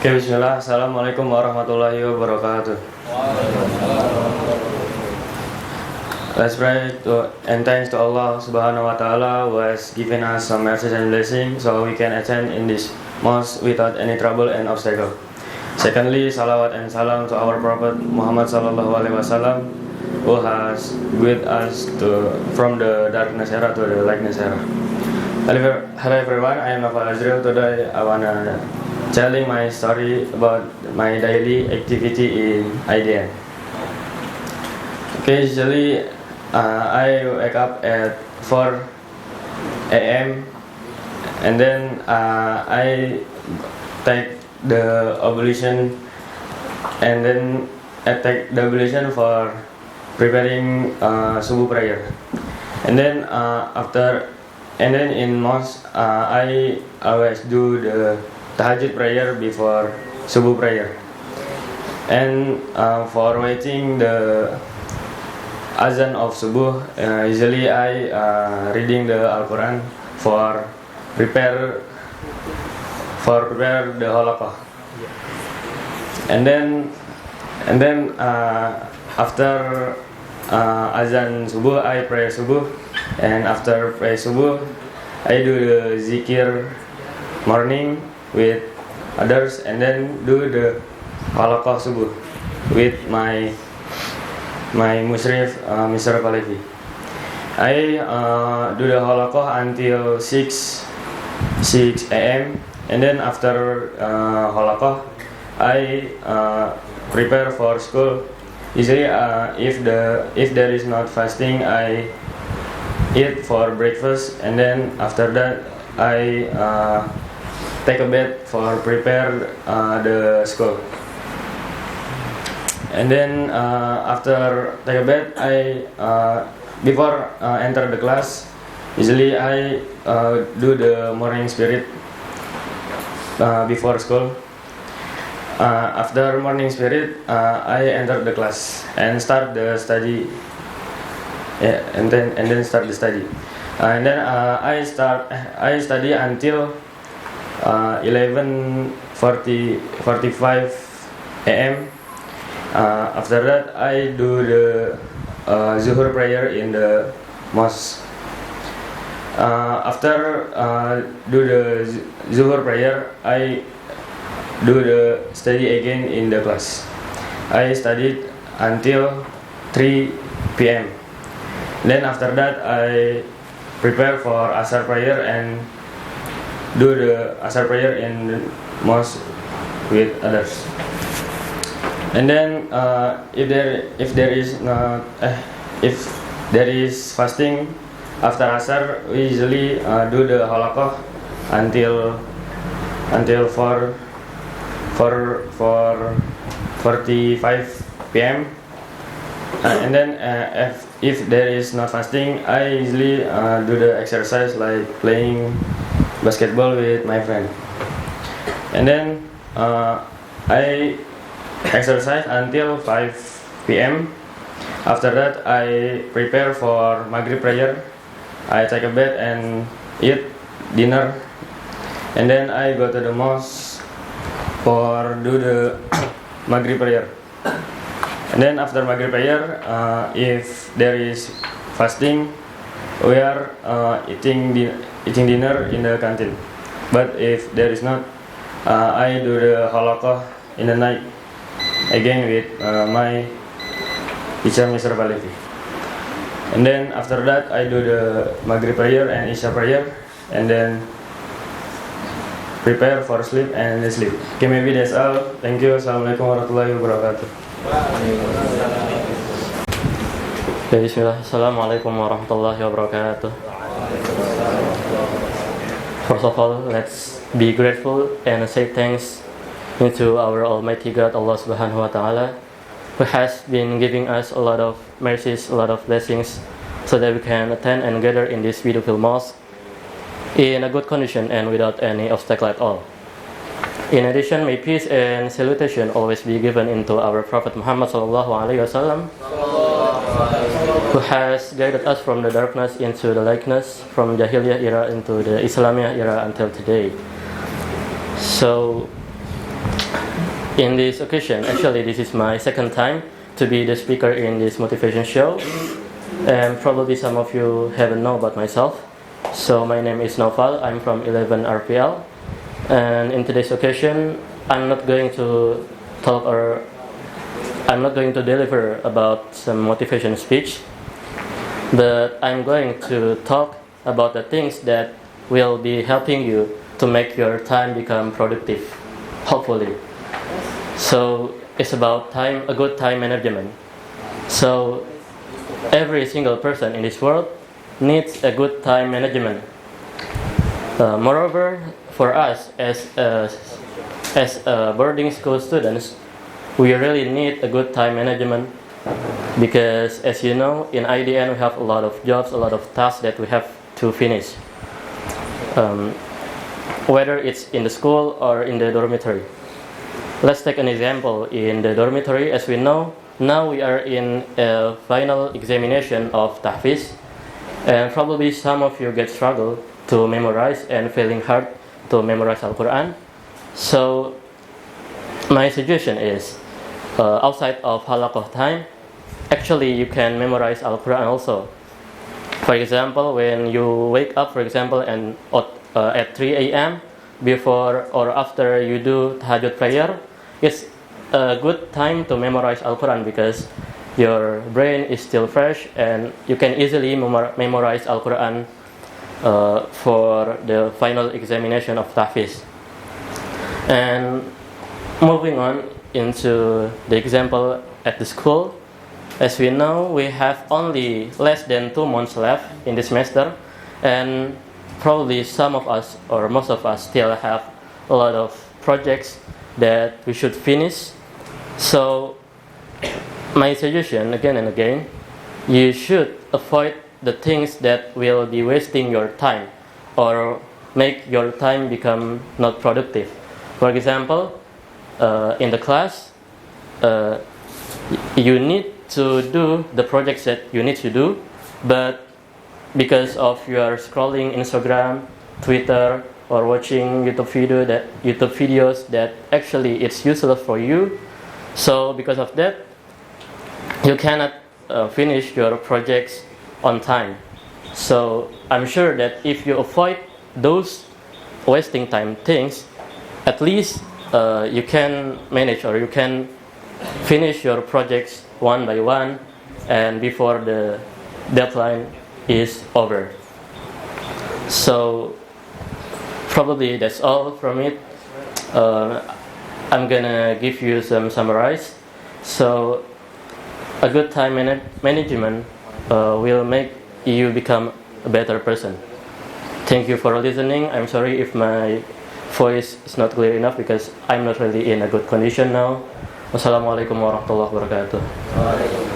Oke, bismillah. Assalamualaikum warahmatullahi wabarakatuh. Let's pray and thanks to Allah subhanahu wa ta'ala who has given us some mercy and blessing so we can attend in this mosque without any trouble and obstacle. Secondly, salawat and salam to our Prophet Muhammad sallallahu alaihi wasallam who has guided us from the darkness era to the lightness era. Hello everyone, I am Nafal Azril. Today I wanna telling my story about my daily activity in IDN. Occasionally, I wake up at 4 a.m. and then I take the ablution and then I take the ablution for preparing subuh prayer. And then in mosque I always do the tahajjud prayer before subuh prayer. And for waiting the azan of subuh, usually I reading the Al-Quran for prepare the halaqah. And then after azan subuh I pray subuh, and after pray subuh I do the zikir morning with others, and then do the halaqah subuh with my musyrif Mr. Palevi. I do the halaqah until 6 a.m. and then after halaqah I prepare for school. Usually if there is not fasting, I eat for breakfast, and then after that I take a bath for prepare the school. And then after take a bath, I before enter the class, usually I do the morning spirit before school. After morning spirit, I enter the class and start the study. And then start the study. And then I study until 11:45 a.m. After that I do the zuhur prayer in the mosque. After do the zuhur prayer, I do the study again in the class. I studied until 3 p.m. Then after that I prepare for asar prayer and do the asar prayer in the mosque with others. And then if there is fasting after asar, we usually do the halaqah until 4:45 p.m. And then if there is not fasting, I usually do the exercise like playing basketball with my friend. And then I exercise until 5 p.m. After that I prepare for Maghrib prayer. I take a bath and eat dinner, and then I go to the mosque for do the Maghrib prayer. And then after Maghrib prayer, if there is fasting, we are eating dinner in the canteen. But if there is not, I do the halaqah in the night again with my teacher Mr. Palevi. And then after that I do the Maghrib prayer and Isya prayer, and then prepare for sleep and sleep. Okay, maybe that's all. Thank you. Assalamualaikum warahmatullahi wabarakatuh. Bismillah. Assalamualaikum warahmatullahi wabarakatuh. First of all, let's be grateful and say thanks to our Almighty God, Allah Subhanahu wa Ta'ala, who has been giving us a lot of mercies, a lot of blessings, so that we can attend and gather in this beautiful mosque in a good condition and without any obstacle at all. In addition, may peace and salutation always be given into our Prophet Muhammad sallallahu alaihi wasallam, who has guided us from the darkness into the lightness, from Jahiliyah era into the Islamiyah era until today. So In this occasion, actually, this is my second time to be the speaker in this motivation show, and probably some of you haven't know about myself. So my name is Noval. I'm from 11 RPL, and in today's occasion, I'm not going to talk or I'm not going to deliver about some motivation speech, but I'm going to talk about the things that will be helping you to make your time become productive, hopefully. So it's about time, a good time management. So every single person in this world needs a good time management. Moreover, for us as boarding school students, we really need a good time management because, as you know, in IDN we have a lot of jobs, a lot of tasks that we have to finish, whether it's in the school or in the dormitory. Let's take an example in the dormitory. As we know, now we are in a final examination of Tahfiz, and probably some of you get struggle to memorize and feeling hard to memorize Al-Quran. So my suggestion is, outside of halaqah time, actually you can memorize Al-Quran also. For example, when you wake up, for example, and at 3 a.m. before or after you do tahajjud prayer, it's a good time to memorize Al-Quran because your brain is still fresh and you can easily memorize Al-Quran for the final examination of Tahfiz. And moving on into the example at the school, as we know, we have only less than 2 months left in the semester, and probably some of us or most of us still have a lot of projects that we should finish. So my suggestion again and again, you should avoid the things that will be wasting your time or make your time become not productive. For example, in the class, you need to do the projects that you need to do, but because of your scrolling Instagram, Twitter, or watching YouTube videos that actually it's useless for you, so because of that, you cannot finish your projects on time. So I'm sure that if you avoid those wasting time things, at least you can manage or you can finish your projects one by one and before the deadline is over. So probably that's all from it. I'm gonna give you some summarize. So a good time management will make you become a better person. Thank you for listening. I'm sorry if my voice is not clear enough because I'm not really in a good condition now. Wassalamualaikum warahmatullahi wabarakatuh.